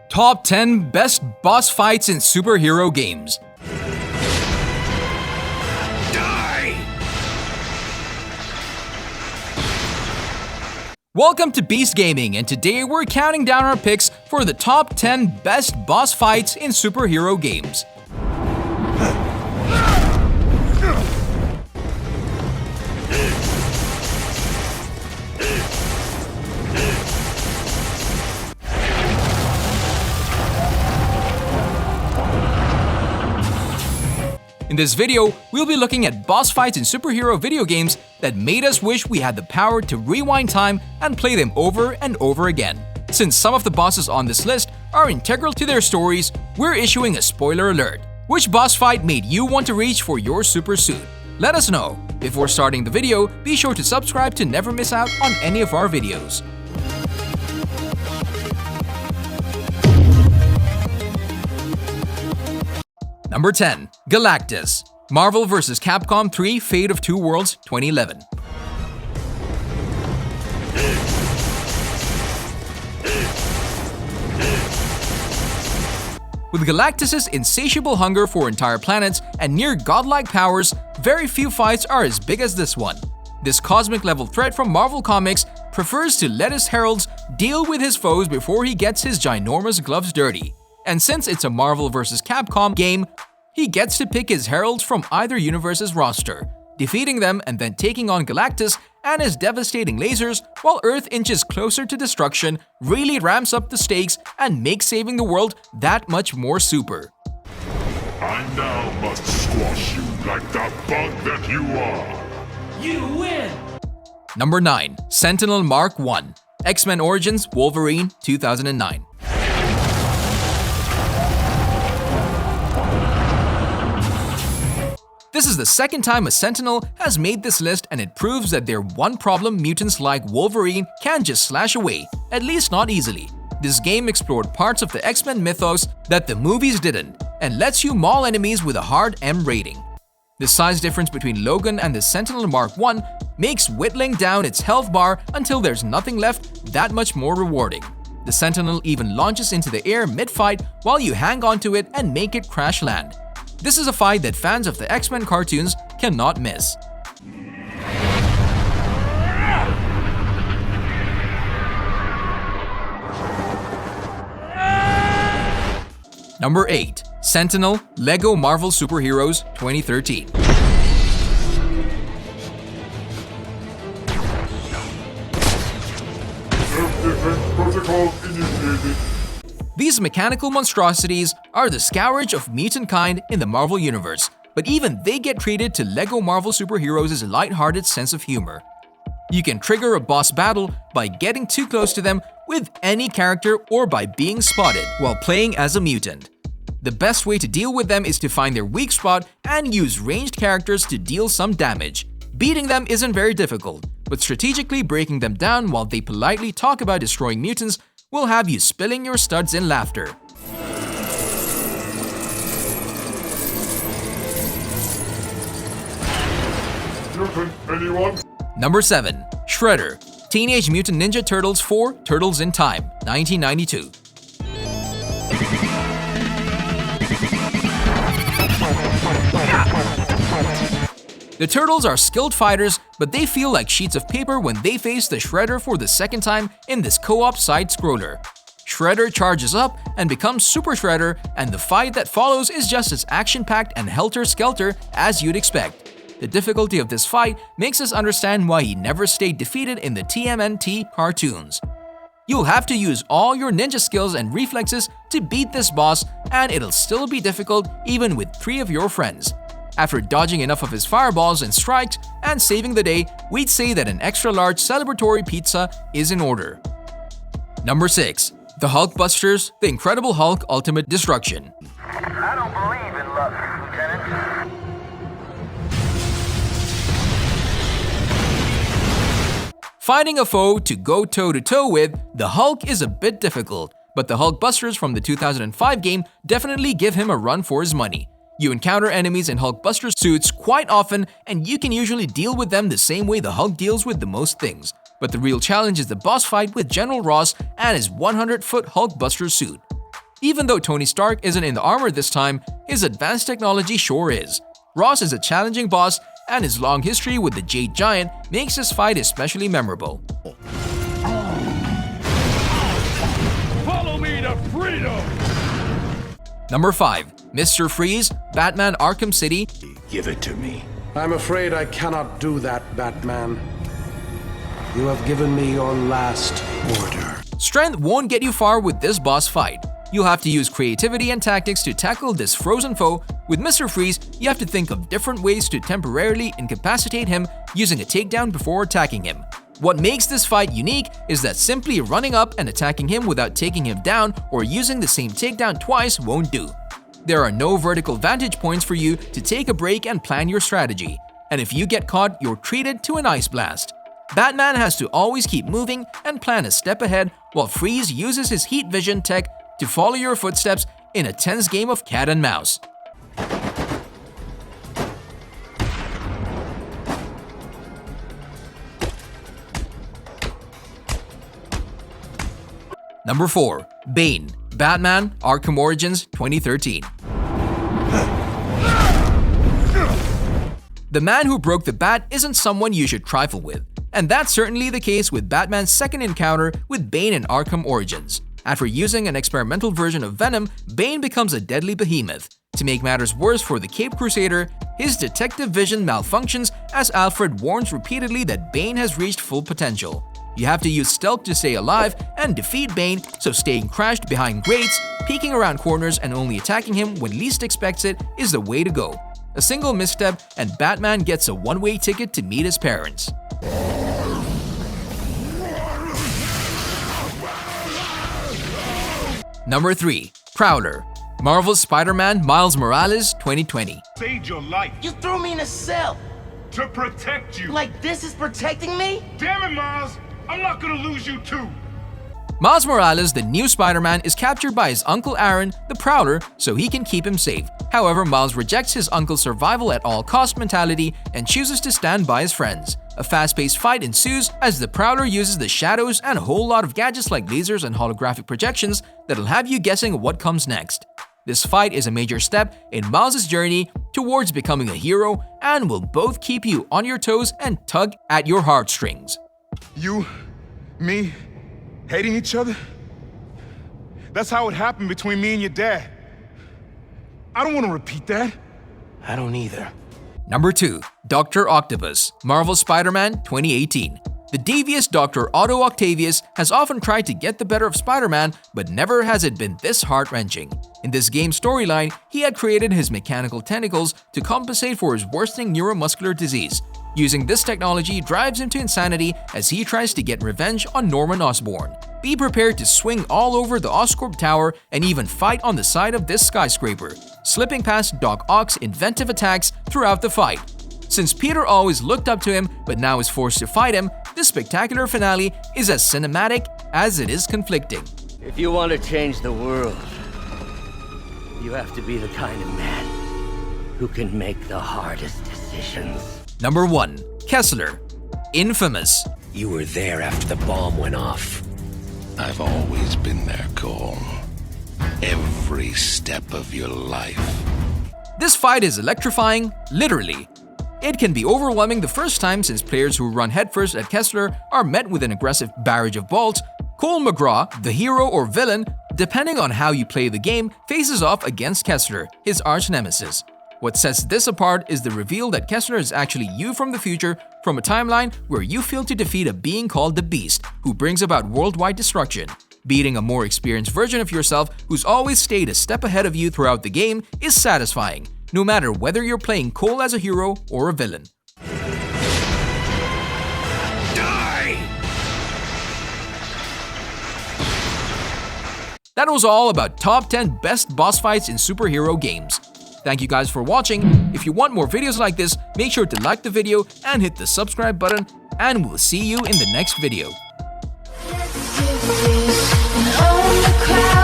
Top 10 Best Boss Fights in Superhero Games. Die! Welcome to Beast Gaming, and today we're counting down our picks for the top 10 best boss fights in superhero games. In this video, we'll be looking at boss fights in superhero video games that made us wish we had the power to rewind time and play them over and over again. Since some of the bosses on this list are integral to their stories, we're issuing a spoiler alert. Which boss fight made you want to reach for your super suit? Let us know. Before starting the video, be sure to subscribe to never miss out on any of our videos. Number 10. Galactus. Marvel vs. Capcom 3 Fate of Two Worlds 2011. With Galactus' insatiable hunger for entire planets and near godlike powers, very few fights are as big as this one. This cosmic-level threat from Marvel Comics prefers to let his heralds deal with his foes before he gets his ginormous gloves dirty. And since it's a Marvel vs. Capcom game, he gets to pick his heralds from either universe's roster. Defeating them and then taking on Galactus and his devastating lasers while Earth inches closer to destruction really ramps up the stakes and makes saving the world that much more super. I now must squash you like the bug that you are. You win! Number 9. Sentinel Mark 1. X-Men Origins Wolverine 2009. This is the second time a Sentinel has made this list, and it proves that their one problem mutants like Wolverine can't just slash away, at least not easily. This game explored parts of the X-Men mythos that the movies didn't, and lets you maul enemies with a hard M rating. The size difference between Logan and the Sentinel Mark 1 makes whittling down its health bar until there's nothing left that much more rewarding. The Sentinel even launches into the air mid-fight while you hang onto it and make it crash land. This is a fight that fans of the X-Men cartoons cannot miss. Number 8. Sentinel LEGO Marvel Superheroes 2013. Protocol initiated. These mechanical monstrosities are the scourge of mutant kind in the Marvel Universe, but even they get treated to LEGO Marvel Superheroes' lighthearted sense of humor. You can trigger a boss battle by getting too close to them with any character or by being spotted while playing as a mutant. The best way to deal with them is to find their weak spot and use ranged characters to deal some damage. Beating them isn't very difficult, but strategically breaking them down while they politely talk about destroying mutants will have you spilling your studs in laughter. Mutant, anyone? Number 7. Shredder. Teenage Mutant Ninja Turtles 4 Turtles in Time, 1992. The Turtles are skilled fighters, but they feel like sheets of paper when they face the Shredder for the second time in this co-op side-scroller. Shredder charges up and becomes Super Shredder, and the fight that follows is just as action-packed and helter-skelter as you'd expect. The difficulty of this fight makes us understand why he never stayed defeated in the TMNT cartoons. You'll have to use all your ninja skills and reflexes to beat this boss, and it'll still be difficult even with 3 of your friends. After dodging enough of his fireballs and strikes and saving the day, we'd say that an extra-large celebratory pizza is in order. Number 6. The Hulkbusters, The Incredible Hulk Ultimate Destruction. I don't believe in luck, Lieutenant. Fighting a foe to go toe-to-toe with, the Hulk is a bit difficult, but the Hulkbusters from the 2005 game definitely give him a run for his money. You encounter enemies in Hulkbuster suits quite often, and you can usually deal with them the same way the Hulk deals with the most things. But the real challenge is the boss fight with General Ross and his 100-foot Hulkbuster suit. Even though Tony Stark isn't in the armor this time, his advanced technology sure is. Ross is a challenging boss, and his long history with the Jade Giant makes this fight especially memorable. Follow me to freedom! Number 5. Mr. Freeze, Batman Arkham City. Give it to me. I'm afraid I cannot do that, Batman. You have given me your last order. Strength won't get you far with this boss fight. You'll have to use creativity and tactics to tackle this frozen foe. With Mr. Freeze, you have to think of different ways to temporarily incapacitate him using a takedown before attacking him. What makes this fight unique is that simply running up and attacking him without taking him down or using the same takedown twice won't do. There are no vertical vantage points for you to take a break and plan your strategy, and if you get caught, you're treated to an ice blast. Batman has to always keep moving and plan a step ahead, while Freeze uses his heat vision tech to follow your footsteps in a tense game of cat and mouse. Number 4. Bane, Batman Arkham Origins 2013. The man who broke the bat isn't someone you should trifle with, and that's certainly the case with Batman's second encounter with Bane in Arkham Origins. After using an experimental version of Venom, Bane becomes a deadly behemoth. To make matters worse for the Caped Crusader, his detective vision malfunctions as Alfred warns repeatedly that Bane has reached full potential. You have to use stealth to stay alive and defeat Bane, so staying crashed behind grates, peeking around corners, and only attacking him when least expects it is the way to go. A single misstep and Batman gets a one-way ticket to meet his parents. Number 3. Prowler, Marvel's Spider-Man Miles Morales 2020. Saved your life You threw me in a cell. to protect you. Like this is protecting me? Damn it, Miles! I'm not gonna lose you too! Miles Morales, the new Spider-Man, is captured by his uncle Aaron, the Prowler, so he can keep him safe. However, Miles rejects his uncle's survival at all cost mentality and chooses to stand by his friends. A fast-paced fight ensues as the Prowler uses the shadows and a whole lot of gadgets like lasers and holographic projections that'll have you guessing what comes next. This fight is a major step in Miles' journey towards becoming a hero and will both keep you on your toes and tug at your heartstrings. You, me, hating each other? That's how it happened between me and your dad. I don't want to repeat that. I don't either. Number 2. Dr. Octopus, Marvel Spider-Man 2018. The devious Dr. Otto Octavius has often tried to get the better of Spider-Man, but never has it been this heart-wrenching. In this game's storyline, he had created his mechanical tentacles to compensate for his worsening neuromuscular disease. Using this technology drives him to insanity as he tries to get revenge on Norman Osborn. Be prepared to swing all over the Oscorp Tower and even fight on the side of this skyscraper, slipping past Doc Ock's inventive attacks throughout the fight. Since Peter always looked up to him but now is forced to fight him, this spectacular finale is as cinematic as it is conflicting. If you want to change the world, you have to be the kind of man who can make the hardest decisions. Number 1. Kessler, Infamous. You were there after the bomb went off. I've always been there, Cole. Every step of your life. This fight is electrifying, literally. It can be overwhelming the first time since players who run headfirst at Kessler are met with an aggressive barrage of bolts. Cole McGraw, the hero or villain, depending on how you play the game, faces off against Kessler, his arch-nemesis. What sets this apart is the reveal that Kessler is actually you from the future, from a timeline where you failed to defeat a being called the Beast, who brings about worldwide destruction. Beating a more experienced version of yourself who's always stayed a step ahead of you throughout the game is satisfying, no matter whether you're playing Cole as a hero or a villain. Die! That was all about top 10 best boss fights in superhero games. Thank you guys for watching. If you want more videos like this, make sure to like the video and hit the subscribe button, and we'll see you in the next video. Let's do this and own the crowd.